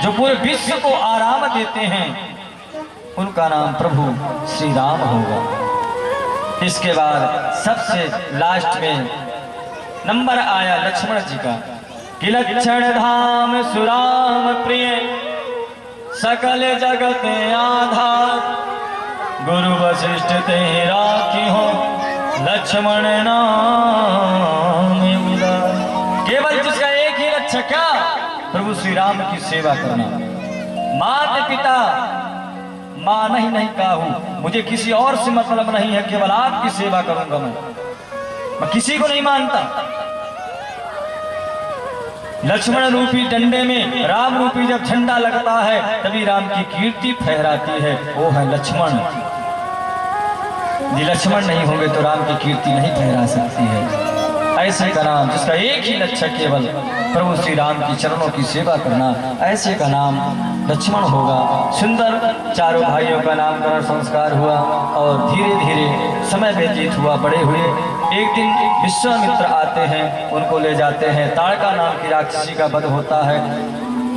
जो पूरे विश्व को आराम देते हैं, उनका नाम प्रभु श्री राम होगा। इसके बाद सबसे लास्ट में नंबर आया लक्ष्मण जी का कि लक्षण धाम सुराम प्रिय सकल जगत आधार, गुरु वशिष्ठ तेरा की हो लक्ष्मण नाम उदार। केवल जिसका एक ही लक्ष्य क्या? प्रभु श्री राम की सेवा करना। माता पिता मान ही नहीं काहू, मुझे किसी और से मतलब नहीं है, केवल आपकी सेवा करूंगा। मैं किसी को नहीं मानता। लक्ष्मण रूपी डंडे में राम रूपी जब झंडा लगता है तभी राम की कीर्ति फहराती है, वो है लक्ष्मण। यदि लक्ष्मण नहीं होंगे तो राम की कीर्ति नहीं फहरा सकती है। ऐसे का नाम जिसका एक ही लक्ष्य केवल प्रभु श्री राम की चरणों की सेवा करना, ऐसे का नाम लक्ष्मण होगा। सुंदर चारों भाइयों का नामकरण संस्कार हुआ और धीरे धीरे समय व्यतीत हुआ, बड़े हुए। एक दिन विश्वामित्र आते हैं, उनको ले जाते हैं। ताड़का नाम की राक्षसी का वध होता है,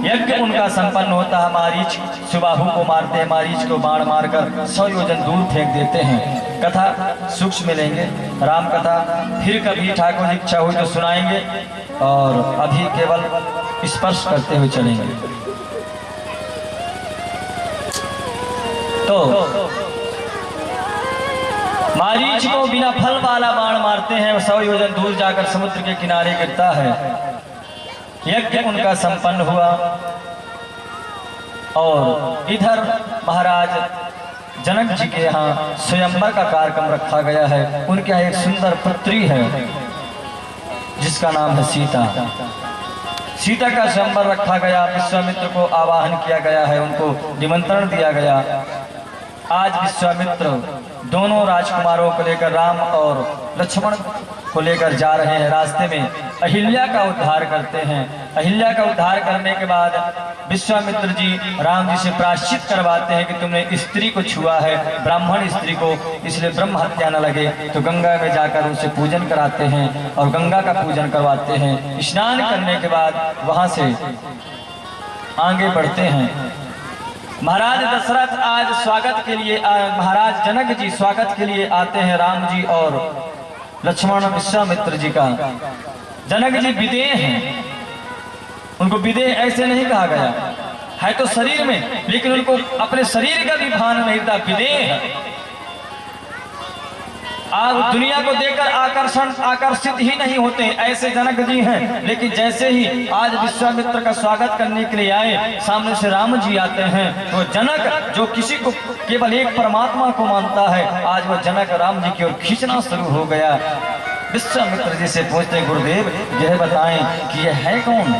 यज्ञ उनका संपन्न होता है। मारीच सुबाहु को मारते हैं, मारीच को बाण मारकर 100 योजन दूर फेंक देते हैं। कथा सूक्ष्म मिलेंगे, राम कथा फिर कभी ठाकुर जी इच्छा हुई तो सुनाएंगे, और अभी केवल स्पर्श करते हुए चलेंगे। तो मारीच को बिना फल वाला बाण मारते हैं, 100 योजन दूर जाकर समुद्र के किनारे गिरता है। यज्ञ उनका संपन्न हुआ और इधर महाराज जनक जी के यहाँ स्वयंवर का कार्यक्रम रखा गया है। उनके यहाँ एक सुंदर पुत्री है जिसका नाम है सीता। सीता का स्वयंवर रखा गया, विश्वामित्र को आवाहन किया गया है, उनको निमंत्रण दिया गया। आज विश्वामित्र दोनों राजकुमारों को लेकर, राम और लक्ष्मण को लेकर जा रहे हैं। रास्ते में अहिल्या का उद्धार करते हैं। अहिल्या का उद्धार करने के बाद विश्वामित्र जी राम जी से प्रायश्चित करवाते हैं कि तुमने स्त्री को छुआ है, ब्राह्मण स्त्री को, इसलिए ब्रह्म हत्या न लगे। तो गंगा में जाकर उनसे पूजन कराते हैं और गंगा का पूजन करवाते हैं। स्नान करने के बाद वहां से आगे बढ़ते हैं। महाराज दशरथ आज स्वागत के लिए, महाराज जनक जी स्वागत के लिए आते हैं राम जी और लक्ष्मण विश्वामित्र जी का। जनक जी विदेह हैं, उनको विदेह ऐसे नहीं कहा गया है, तो शरीर में, लेकिन उनको अपने शरीर का भी भान नहीं था, विदेह। आप दुनिया को देखकर आकर्षित ही नहीं होते, ऐसे जनक जी हैं। लेकिन जैसे ही आज विश्वामित्र का स्वागत करने के लिए आए, सामने से राम जी आते हैं, तो जनक जो किसी को केवल एक परमात्मा को मानता है, आज वो जनक राम जी की ओर खींचना शुरू हो गया। विश्वामित्र जी से पूछते, गुरुदेव यह बताएं कि यह है कौन?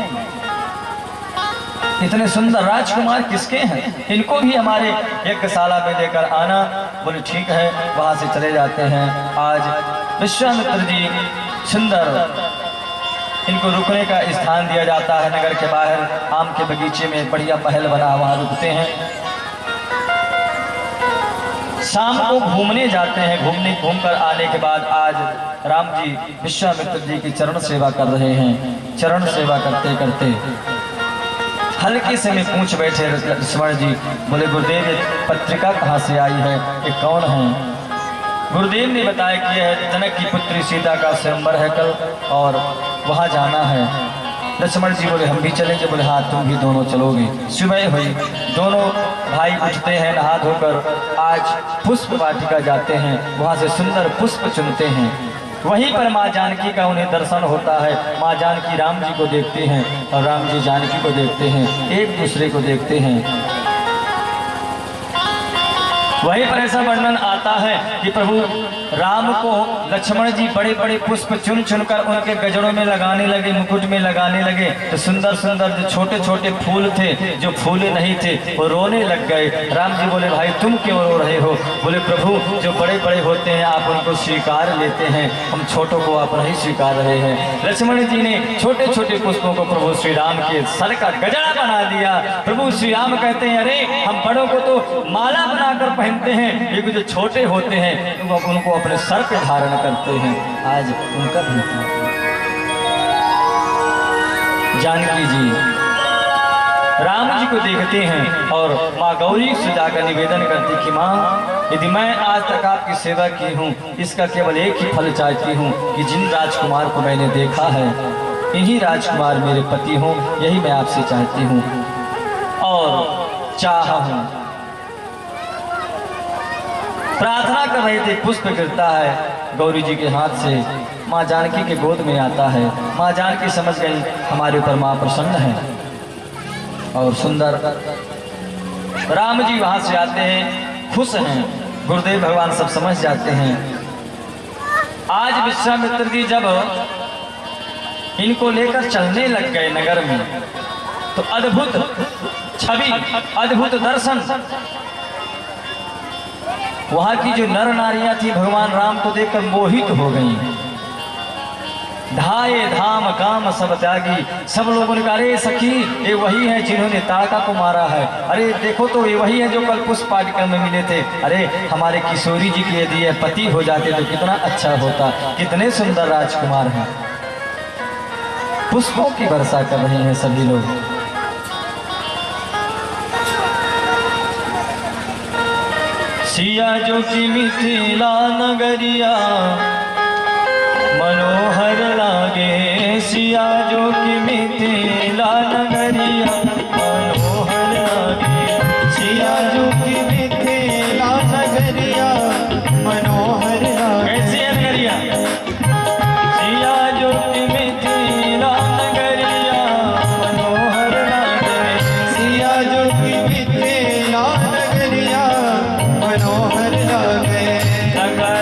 इतने सुंदर राजकुमार किसके हैं? इनको भी हमारे यज्ञशाला में लेकर आना। बोले ठीक है, वहां से चले जाते हैं। आज विश्वामित्र जी सुंदर, इनको रुकने का स्थान दिया जाता है। नगर के बाहर आम के बगीचे में बढ़िया महल बना, वहां रुकते हैं। शाम को घूमने जाते हैं। घूमकर आने के बाद आज राम जी विश्वामित्र जी की चरण सेवा कर रहे हैं। चरण सेवा करते करते हल्के से में पूछ बैठे लक्ष्मण जी। बोले गुरुदेव ये पत्रिका कहाँ से आई है, ये कौन है? गुरुदेव ने बताया कि यह जनक की पुत्री सीता का स्वयंवर है कल, और वहाँ जाना है। लक्ष्मण जी बोले हम भी चलेंगे। बोले हाँ तुम भी दोनों चलोगे। सुबह हुई, दोनों भाई उठते हैं, नहा धोकर आज पुष्प वाटिका जाते हैं। वहाँ से सुंदर पुष्प चुनते हैं। वहीं पर माँ जानकी का उन्हें दर्शन होता है। माँ जानकी राम जी को देखते हैं और राम जी जानकी को देखते हैं, एक दूसरे को देखते हैं। वहीं पर ऐसा वर्णन आता है कि प्रभु राम को लक्ष्मण जी बड़े बड़े पुष्प चुन चुनकर उनके गजड़ों में लगाने लगे, मुकुट में लगाने लगे। तो सुंदर सुंदर जो छोटे छोटे फूल थे, जो फूले नहीं थे, वो रोने लग गए। राम जी बोले भाई तुम क्यों रो रहे हो? बोले प्रभु जो बड़े बड़े होते हैं आप उनको स्वीकार लेते हैं, हम छोटों को आप नहीं स्वीकार रहे हैं। लक्ष्मण जी ने छोटे छोटे पुष्पों को प्रभु श्री राम के सर का गजड़ा बना दिया। प्रभु श्री राम कहते हैं अरे हम बड़ों को तो माला बनाकर पहनते हैं, लेकिन जो छोटे होते हैं उनको अपने सर पे धारण करते हैं। आज उनका भी जानकी जी राम जी को देखते हैं और माँ गौरी से जाकर निवेदन करती कि माँ, यदि मैं आज तक आपकी सेवा की हूँ, इसका केवल एक ही फल चाहती हूँ कि जिन राजकुमार को मैंने देखा है, इन्हीं राजकुमार मेरे पति हों, यही मैं आपसे चाहती हूँ और चाहा हूँ। प्रार्थना कर रहे थे, पुष्प गिरता है गौरी जी के हाथ से, माँ जानकी के गोद में आता है। माँ जानकी समझ गई हमारे ऊपर माँ प्रसन्न है और सुंदर राम जी वहां से आते हैं, खुश हैं। गुरुदेव भगवान सब समझ जाते हैं। आज विश्वामित्र जी जब इनको लेकर चलने लग गए नगर में, तो अद्भुत छवि, अद्भुत दर्शन, वहां की जो नर नारियां थी भगवान राम को देखकर मोहित हो गई। धाये धाम काम सब त्यागी, सब लोगों ने कहा अरे सखी, ये वही है जिन्होंने ताड़का को मारा है। अरे देखो तो ये वही है जो कल पुष्प पाठक्रम में मिले थे। अरे हमारे किशोरी जी के यदि ये पति हो जाते तो कितना अच्छा होता, कितने सुंदर राजकुमार हैं। पुष्पों की वर्षा कर रहे हैं सभी लोग। सिया जो की मिथिला नगरिया मनोहर लागे, सिया जो की मिथिला नगरिया मनोहर लागे, सिया जो की मिथिला नगरिया मनोहर लागे। कैसी है नगरिया? सिया जो की मिथिला नगरिया मनोहर लागे, सिया जो की मिथिला नगरिया मनोहर लागे। नगर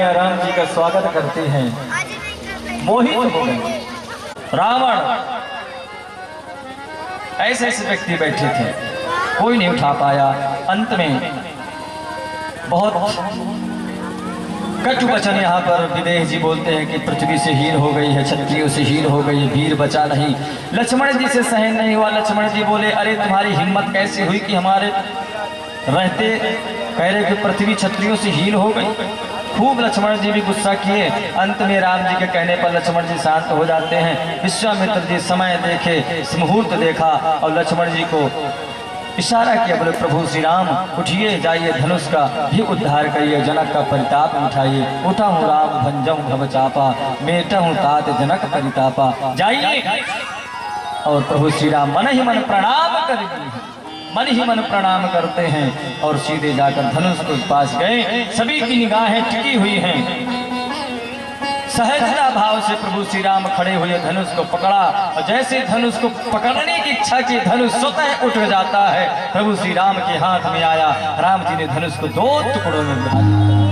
राम जी का स्वागत करते हैं, मोहित हो गए। रावण, ऐसे ऐसे व्यक्ति बैठे थे, कोई नहीं उठा पाया। अंत में बहुत कटु वचन यहाँ पर विदेह जी बोलते हैं कि पृथ्वी से हीन हो गई है, क्षत्रियों से हीन हो गई है, वीर बचा नहीं। लक्ष्मण जी से सहन नहीं हुआ। लक्ष्मण जी बोले अरे तुम्हारी हिम्मत कैसे हुई कि हमारे रहते कह रहे कि पृथ्वी क्षत्रियों से हीन हो गई। खूब लक्ष्मण जी भी गुस्सा किए। अंत में राम जी के कहने पर लक्ष्मण जी शांत हो जाते हैं। विश्वामित्र जी समय देखे, मुहूर्त देखा और लक्ष्मण जी को इशारा किया, बोले प्रभु श्री राम उठिए, जाइए धनुष का भी उद्धार करिए, जनक का परिताप उठाइए। उठा हूँ राम भंजऊ भव चापा, मेटा हूँ तात जनक परितापा। जाइए। और प्रभु श्री राम मन ही मन प्रणाम करेंगे, मन ही मन प्रणाम करते हैं और सीधे जाकर धनुष के पास गए। सभी की निगाहें टिकी हुई हैं। सहजता भाव से प्रभु श्री राम खड़े हुए, धनुष को पकड़ा और जैसे धनुष को पकड़ने की इच्छा की, धनुष स्वतः उठ जाता है, प्रभु श्री राम के हाथ में आया। राम जी ने धनुष को 2 टुकड़ों में बांट दिया।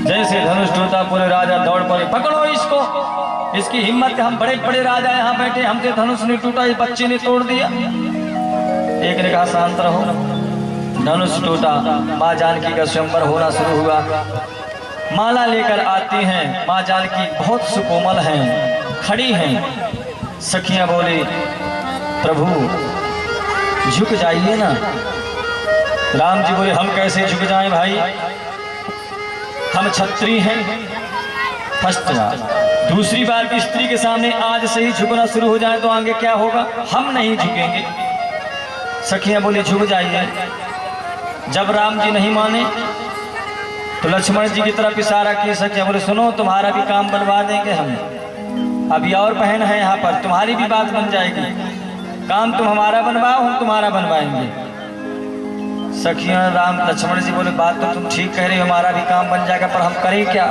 जैसे धनुष टूटा, पूरे राजा दौड़ पड़े, पकड़ो इसको, इसकी हिम्मत, हम बड़े बड़े राजा यहाँ बैठे, हमसे धनुष नहीं टूटा, इस बच्चे ने तोड़ दिया। एक ने कहा शांत रहो। धनुष टूटा, माँ जानकी का स्वयंवर होना शुरू हुआ। माला लेकर आती हैं। माँ जानकी बहुत सुकोमल हैं, खड़ी हैं। सखियां बोली प्रभु झुक जाइए ना। राम जी बोले हम कैसे झुक जाएं भाई, हम क्षत्रिय हैं। फर्स्ट बात। दूसरी बात, स्त्री के सामने आज से ही झुकना शुरू हो जाए तो आगे क्या होगा, हम नहीं झुकेंगे। सखियां बोली झुक जाइए। जब राम जी नहीं माने तो लक्ष्मण जी की तरफ इशारा किए। सखियां बोले सुनो तुम्हारा भी काम बनवा देंगे हम, अभी और बहन है यहाँ पर, तुम्हारी भी बात बन जाएगी। काम तुम हमारा बनवाओ, हम तुम्हारा बनवाएंगे। सखियां राम लक्ष्मण जी बोले बात तो तुम ठीक कह रहे हो, हमारा भी काम बन जाएगा, पर हम करें क्या।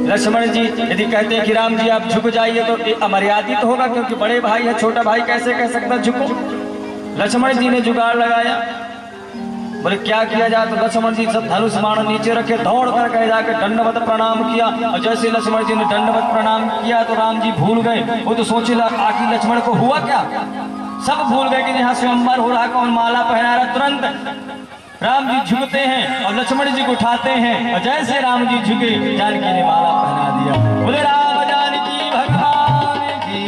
लक्ष्मण जी यदि कहते हैं कि राम जी आप झुक जाइए तो ये अमर्यादित होगा, क्योंकि बड़े भाई है, छोटा भाई कैसे कह सकता झुको। लक्ष्मण जी ने जुगाड़ लगाया। बोले क्या किया जाए, तो लक्ष्मण जी सब धनुष बाण नीचे रखे, दौड़ कर कह जाकर दंडवत प्रणाम किया। और जैसे लक्ष्मण जी ने दंडवत प्रणाम किया तो राम जी भूल गए। वो तो सोचे आखिर लक्ष्मण को हुआ क्या, सब भूल गए कि यहाँ स्वयंवर हो रहा, कौन माला पहना रहा। तुरंत राम जी झुकते हैं और लक्ष्मण जी को उठाते हैं, और जैसे राम जी झुके जानकी ने माला पहना दिया। बोले राम जानकी भगवान की।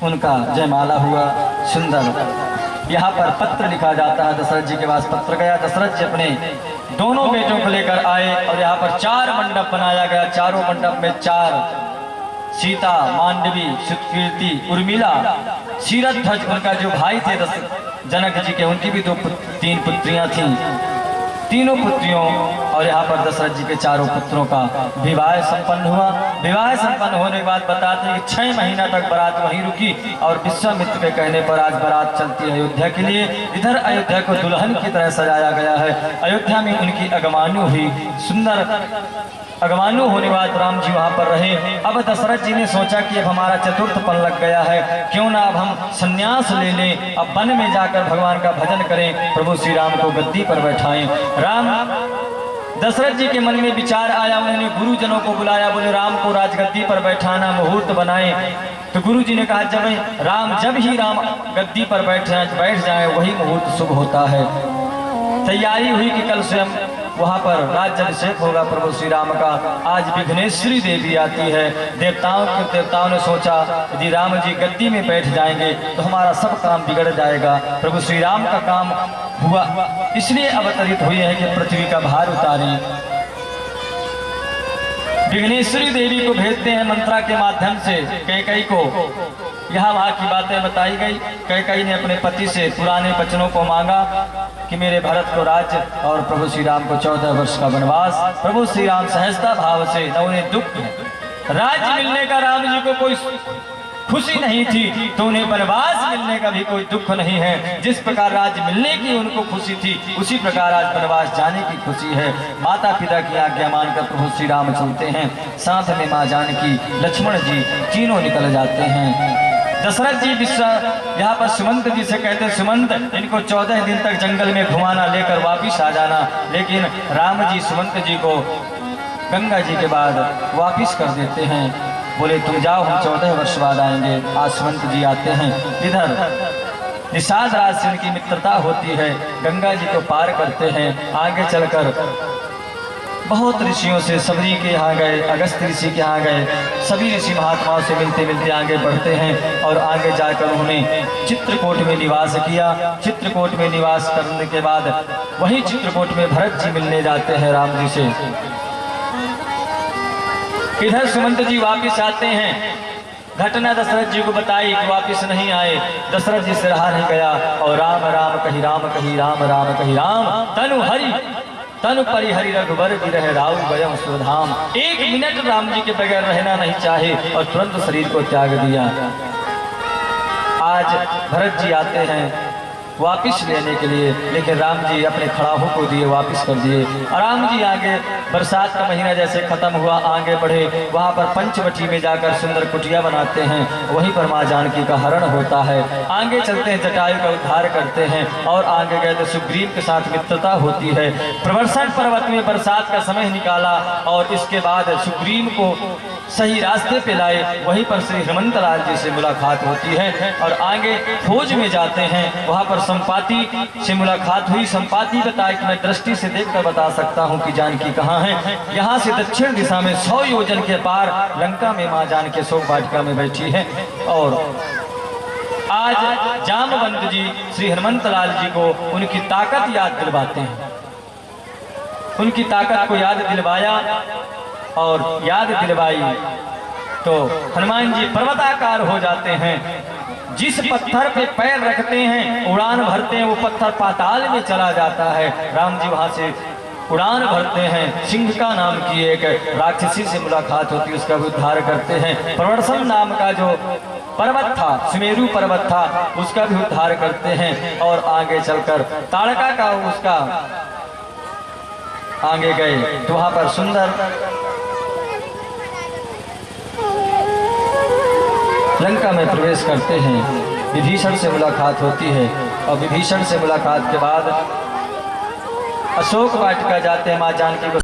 उनका जयमाला हुआ सुंदर। यहाँ पर पत्र लिखा जाता है, दशरथ जी के पास पत्र गया। दशरथ जी अपने दोनों बेटों को लेकर आए और यहाँ पर 4 मंडप बनाया गया। चारों मंडप में 4 सीता, मांडवी, सुतकीर्ति, उर्मिला, शीरध्वज उनका जो भाई थे जनक जी के, उनकी भी 3 पुत्रियां थीं। तीनों पुत्रियों और यहाँ पर दशरथ जी के 4 पुत्रों का विवाह संपन्न हुआ। विवाह संपन्न होने के बाद बताते हैं कि 6 महीना तक बारात वहीं रुकी और विश्वामित्र के कहने पर आज बारात चलती है अयोध्या के लिए। इधर अयोध्या को दुल्हन की तरह सजाया गया है। अयोध्या में उनकी अगमानु हुई, सुंदर अगमानु होने के बाद राम जी वहाँ पर रहे। अब दशरथ जी ने सोचा कि अब हमारा चतुर्थ पल लग गया है, क्यों ना अब हम संन्यास ले लें, अब वन में जाकर भगवान का भजन करें, प्रभु श्री राम को गद्दी पर बैठाएं। राम दशरथ जी के मन में विचार आया, उन्होंने गुरुजनों को बुलाया, बोले राम को राजगद्दी पर बैठाना, मुहूर्त बनाए। तो गुरु जी ने कहा जब ही राम गद्दी पर बैठ जाए वही मुहूर्त शुभ होता है। तैयारी हुई कि कल स्वयं वहाँ पर राज्याभिषेक होगा प्रभु श्री राम का। आज विघ्नेश्वरी देवी आती है। देवताओं ने सोचा यदि राम जी गद्दी में बैठ जाएंगे तो हमारा सब काम बिगड़ जाएगा। प्रभु श्री राम का काम हुआ, इसलिए अवतरित हुई है कि पृथ्वी का भार उतारें। विघ्नेश्वरी देवी को भेजते हैं मंत्रा के माध्यम से कैकेयी को। यहाँ वहाँ की बातें बताई गई। कैकेयी ने अपने पति से पुराने वचनों को मांगा कि मेरे भरत को राज्य और प्रभु श्री राम को 14 वर्ष का वनवास। प्रभु श्री राम सहजता भाव से, न उन्हें दुख, राज्य मिलने का राम जी को कोई खुशी नहीं थी तो उन्हें वनवास मिलने का भी कोई दुख नहीं है। जिस प्रकार राज्य मिलने की उनको खुशी थी उसी प्रकार आज वनवास जाने की खुशी है। माता पिता की आज्ञा मानकर प्रभु श्री राम चलते हैं, साथ में माँ जानकी, लक्ष्मण जी तीनों निकल जाते हैं। दशरथ जी यहाँ पर सुमंत जी से कहते हैं सुमंत इनको 14 दिन तक जंगल में घुमाना, लेकर वापिस आ जाना। लेकिन राम जी सुमंत जी को गंगा जी के बाद वापिस कर देते हैं। बोले तुम जाओ, हम 14 वर्ष बाद आएंगे। आज सुमंत जी आते हैं। इधर निषाद राज से उनकी मित्रता होती है, गंगा जी को पार करते हैं। आगे चलकर बहुत ऋषियों से, सबरी के यहाँ गए, अगस्त ऋषि के यहाँ गए, सभी ऋषि महात्माओं से मिलते मिलते आगे बढ़ते हैं। और आगे जाकर उन्होंने चित्रकूट में निवास किया। चित्रकूट में निवास करने के बाद वही चित्रकूट में भरत जी मिलने जाते हैं राम जी से। इधर सुमंत जी वापिस आते हैं। घटना दशरथ जी को बताई कि वापिस नहीं आए। दशरथ जी से रहा नहीं गया और राम राम कही राम कही राम राम कही राम तनु हरि तनु परिहरि रघुबर विरह राउ गयम सुधाम। 1 मिनट राम जी के बगैर रहना नहीं चाहे और तुरंत शरीर को त्याग दिया। आज भरत जी आते हैं वापिस लेने के लिए, लेकिन राम जी अपने खड़ाहों को दिए, वापिस कर दिए। और राम जी आगे बरसात का महीना जैसे खत्म हुआ, आगे बढ़े। वहाँ पर पंचवटी में जाकर सुंदर कुटिया बनाते हैं, वहीं पर माँ जानकी का हरण होता है। आगे चलते हैं, जटायु का उद्धार करते हैं और आगे गए तो सुग्रीव के साथ मित्रता होती है। प्रवर्षण पर्वत में बरसात का समय निकाला और इसके बाद सुग्रीव को सही रास्ते पे लाए। वहीं पर श्री हेमंत लाल जी से मुलाकात होती है और आगे फौज में जाते हैं। वहां पर संपाति से मुलाकात हुई। संपाति बताया कि मैं दृष्टि से देखकर बता सकता हूं कि जानकी कहाँ है। यहाँ से दक्षिण दिशा में 100 योजन के पार लंका में मां जानकी शोक वाटिका में बैठी है। और आज जामवंत जी श्री हनुमंत लाल जी को उनकी ताकत याद दिलवाते हैं। उनकी ताकत को याद दिलवाया और याद दिलवाई तो हनुमान जी पर्वताकार हो जाते हैं। जिस पत्थर पे पैर रखते हैं, उड़ान भरते हैं, वो पत्थर पाताल में चला जाता है। राम जी वहां से उड़ान भरते हैं। सिंह का नाम की एक राक्षसी से मुलाकात होती है, उसका भी उद्धार करते हैं। प्रवर्षम नाम का जो पर्वत था, सुमेरु पर्वत था, उसका भी उद्धार करते हैं। और आगे चलकर ताड़का का उसका आगे गए तो वहां पर सुंदर लंका में प्रवेश करते हैं। विभीषण से मुलाकात होती है और विभीषण से मुलाकात के बाद अशोक वाटिका जाते हैं। मां जानकी को